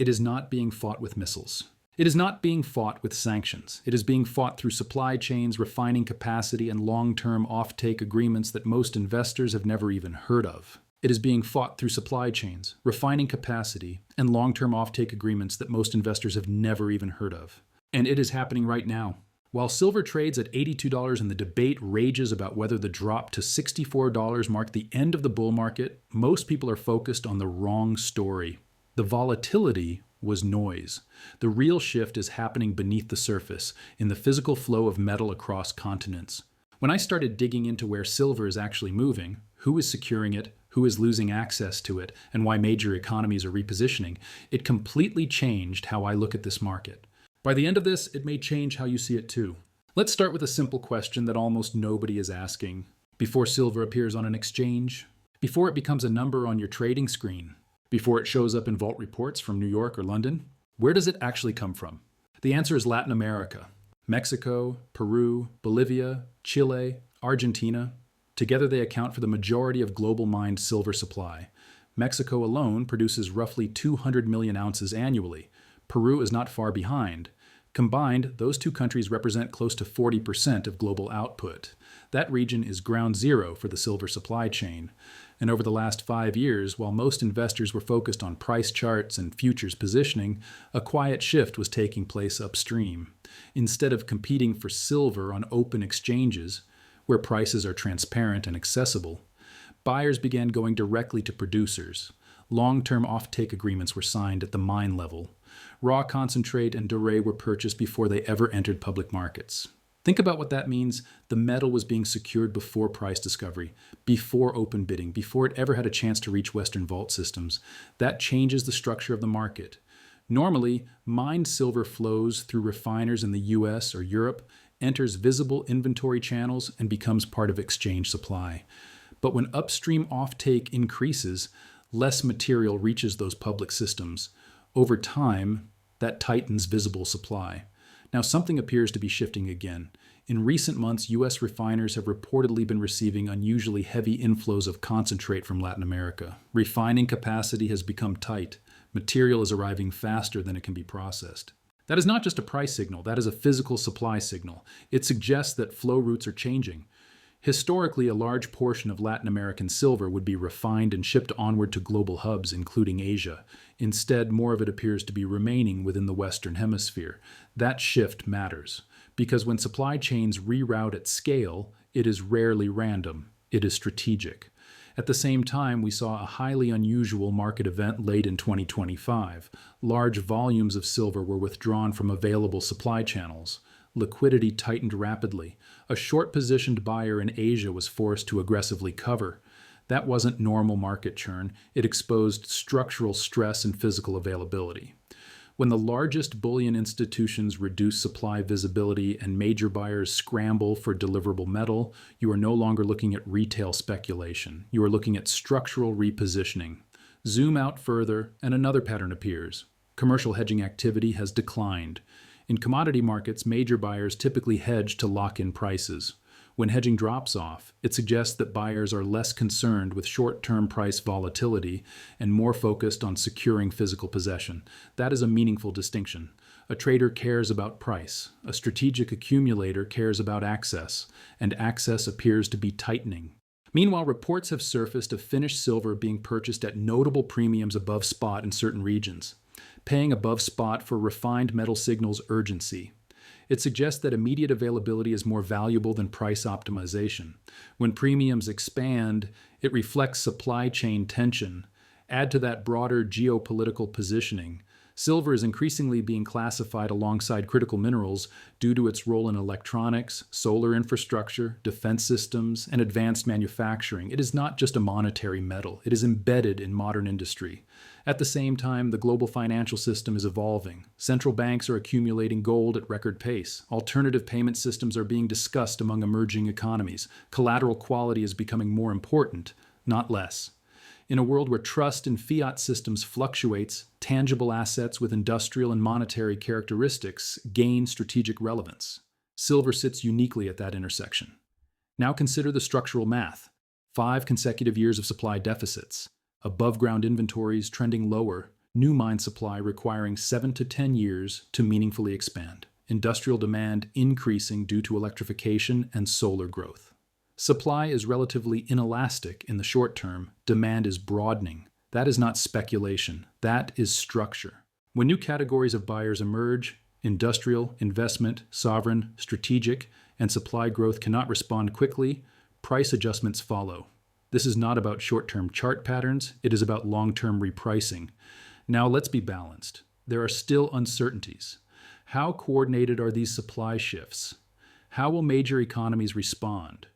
It is not being fought with missiles. It is not being fought with sanctions. It is being fought through supply chains, refining capacity, and long-term offtake agreements that most investors have never even heard of. It is being fought through supply chains, refining capacity, and long-term offtake agreements that most investors have never even heard of. And it is happening right now. While silver trades at $82 and the debate rages about whether the drop to $64 marked the end of the bull market, most people are focused on the wrong story. The volatility was noise. The real shift is happening beneath the surface, in the physical flow of metal across continents. When I started digging into where silver is actually moving, who is securing it, who is losing access to it, and why major economies are repositioning, it completely changed how I look at this market. By the end of this, it may change how you see it too. Let's start with a simple question that almost nobody is asking. Before silver appears on an exchange, before it becomes a number on your trading screen, before it shows up in vault reports from New York or London, where does it actually come from? The answer is Latin America. Mexico, Peru, Bolivia, Chile, Argentina. Together they account for the majority of global mined silver supply. Mexico alone produces roughly 200 million ounces annually. Peru is not far behind. Combined, those two countries represent close to 40% of global output. That region is ground zero for the silver supply chain. And over the last 5 years, while most investors were focused on price charts and futures positioning, a quiet shift was taking place upstream. Instead of competing for silver on open exchanges, where prices are transparent and accessible, buyers began going directly to producers. Long-term offtake agreements were signed at the mine level. Raw concentrate and doré were purchased before they ever entered public markets. Think about what that means. The metal was being secured before price discovery, before open bidding, before it ever had a chance to reach Western vault systems. That changes the structure of the market. Normally, mined silver flows through refiners in the US or Europe, enters visible inventory channels, and becomes part of exchange supply. But when upstream offtake increases, less material reaches those public systems. Over time, that tightens visible supply. Now, something appears to be shifting again. In recent months, U.S. refiners have reportedly been receiving unusually heavy inflows of concentrate from Latin America. Refining capacity has become tight. Material is arriving faster than it can be processed. That is not just a price signal, that is a physical supply signal. It suggests that flow routes are changing. Historically, a large portion of Latin American silver would be refined and shipped onward to global hubs, including Asia. Instead, more of it appears to be remaining within the Western Hemisphere. That shift matters, because when supply chains reroute at scale, it is rarely random. It is strategic. At the same time, we saw a highly unusual market event late in 2025. Large volumes of silver were withdrawn from available supply channels. Liquidity tightened rapidly. A short-positioned buyer in Asia was forced to aggressively cover. That wasn't normal market churn. It exposed structural stress and physical availability. When the largest bullion institutions reduce supply visibility and major buyers scramble for deliverable metal, you are no longer looking at retail speculation. You are looking at structural repositioning. Zoom out further, and another pattern appears. Commercial hedging activity has declined. In commodity markets, major buyers typically hedge to lock in prices. When hedging drops off, it suggests that buyers are less concerned with short-term price volatility and more focused on securing physical possession. That is a meaningful distinction. A trader cares about price. A strategic accumulator cares about access, and access appears to be tightening. Meanwhile, reports have surfaced of finished silver being purchased at notable premiums above spot in certain regions. Paying above spot for refined metal signals urgency. It suggests that immediate availability is more valuable than price optimization. When premiums expand, it reflects supply chain tension. Add to that broader geopolitical positioning. Silver is increasingly being classified alongside critical minerals due to its role in electronics, solar infrastructure, defense systems, and advanced manufacturing. It is not just a monetary metal. It is embedded in modern industry. At the same time, the global financial system is evolving. Central banks are accumulating gold at record pace. Alternative payment systems are being discussed among emerging economies. Collateral quality is becoming more important, not less. In a world where trust in fiat systems fluctuates, tangible assets with industrial and monetary characteristics gain strategic relevance. Silver sits uniquely at that intersection. Now consider the structural math. 5 consecutive years of supply deficits. Above-ground inventories trending lower, New mine supply requiring 7 to 10 years to meaningfully expand. Industrial demand increasing due to electrification and solar growth. Supply is relatively inelastic in the short term. Demand is broadening. That is not speculation. That is structure. When new categories of buyers emerge, industrial, investment, sovereign, strategic, and supply growth cannot respond quickly, price adjustments follow. This is not about short-term chart patterns, it is about long-term repricing. Now let's be balanced. There are still uncertainties. How coordinated are these supply shifts? How will major economies respond?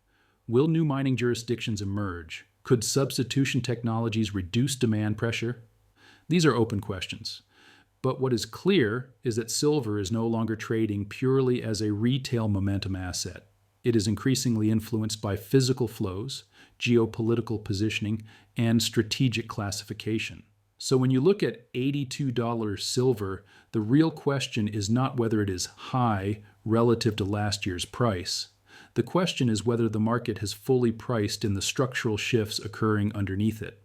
Will new mining jurisdictions emerge? Could substitution technologies reduce demand pressure? These are open questions. But what is clear is that silver is no longer trading purely as a retail momentum asset. It is increasingly influenced by physical flows, geopolitical positioning, and strategic classification. So when you look at $82 silver, the real question is not whether it is high relative to last year's price. The question is whether the market has fully priced in the structural shifts occurring underneath it.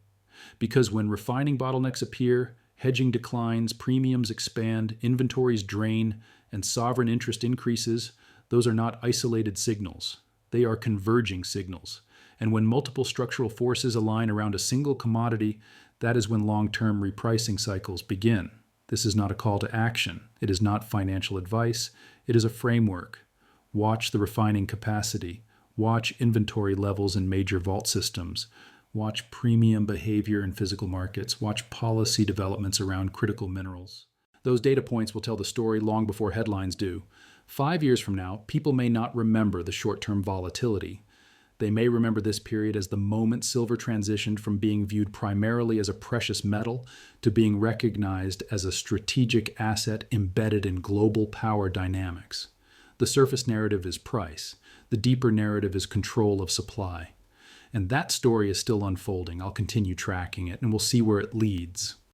Because when refining bottlenecks appear, hedging declines, premiums expand, inventories drain, and sovereign interest increases, those are not isolated signals. They are converging signals. And when multiple structural forces align around a single commodity, that is when long-term repricing cycles begin. This is not a call to action. It is not financial advice. It is a framework. Watch the refining capacity. Watch inventory levels in major vault systems. Watch premium behavior in physical markets. Watch policy developments around critical minerals. Those data points will tell the story long before headlines do. 5 years from now, people may not remember the short-term volatility. They may remember this period as the moment silver transitioned from being viewed primarily as a precious metal to being recognized as a strategic asset embedded in global power dynamics. The surface narrative is price. The deeper narrative is control of supply. And that story is still unfolding. I'll continue tracking it, and we'll see where it leads.